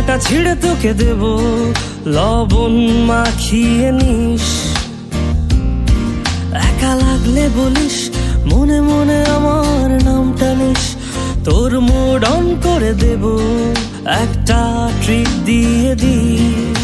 মনটা ছিঁড়ে তোকে দেব, লবণ মাখিয়ে নিস। একা লাগলে বলিস, মনে মনে আমার নামটা নিস। তোর মুড অন করে দেব, একটা ট্রিট দিয়ে দিস।